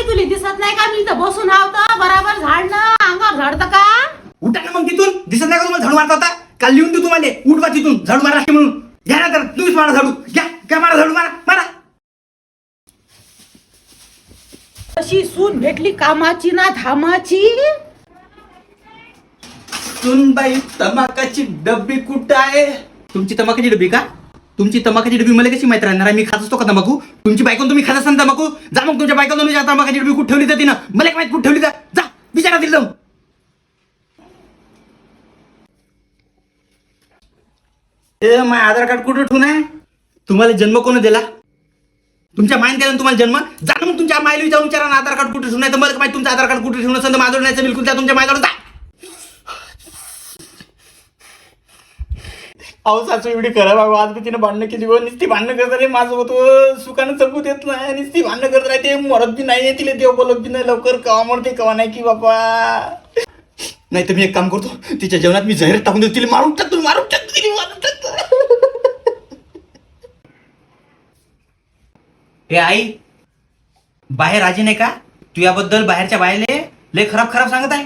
तुला दिसत नाही का मी इथं बसून आवतं बराबर झाडणं अंगावर झाडतं का? उठा ना मग तिथून. दिसत नाही का तुम्हाला झाडू मारता होता? काल लिहून देऊ तुम्हाला, उठवा तिथून झाडू मारा म्हणून. घ्या ना तर तुम्हीच मारा झाडू. घ्या मारा झाडू, मारा मारा. अशी सून भेटली कामाची ना धामाची. सुनबाई तमाकाची डब्बी कुठं आहे? तुमची तमाकाची डब्बी का? तुमची तमाकाची डब्बी मला कशी माहित राहणार? मी खात असतो का तंबाखू? तुमची बायकोन तुम्ही खात असताना तंबाखू? जा मग तुमच्या बायकोन तंबाकाची डब्बी कुठे ठेवली तर तिनं मला माहित कुठे ठेवली तर जा विचारा तिला जाऊन. ए माझं आधार कार्ड कुठं ठेवून आहे? तुम्हाला जन्म कोण दिला? तुमच्या मायन द्यायला तुम्हाला जन्म. जा ना मग तुमच्या मायला विचारून विचारा आधार कार्ड कुठे ठेवून आहे तर मला माहिती तुमचं आधार कार्ड कुठे ठेवून असेल तर माझं नाही बिलकुल. त्या तुमच्या मायकडे जा. अहो सासू एवढी करा बाबा. आज मी तिने भांडणं केली गो. नुसती भांडणं करत रे माझं होतं सुखानं जगू देत नाही. नुसती भांडणं करत राहते. मरत बी नाही तिला देव बोलत बी नाही लवकर. कवा मरते कवा नाही की बाबा. नाही तर मी एक काम करतो, तिच्या जेवणात मी जहर टाकून देतो. तिला मारून टाकतो मारून टाकतो. हे आई बाहेर आजी नाही का? तू याबद्दल बाहेरच्या बायले लय खराब सांगत आहे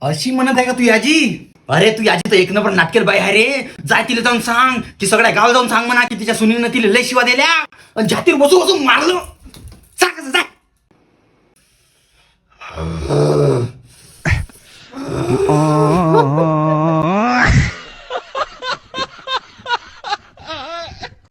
अशी म्हणत आहे का तू याजी? अरे तू याची तर एक नंबर नाटकेल बाई आहे रे. जाय तिला जाऊन सांग की सगळ्या गाव जाऊन सांग म्हणा की तिच्या सुनीनं तिला लय शिवा दिल्या आणि जातीवर बसून मारलं. सांग कसं जाय.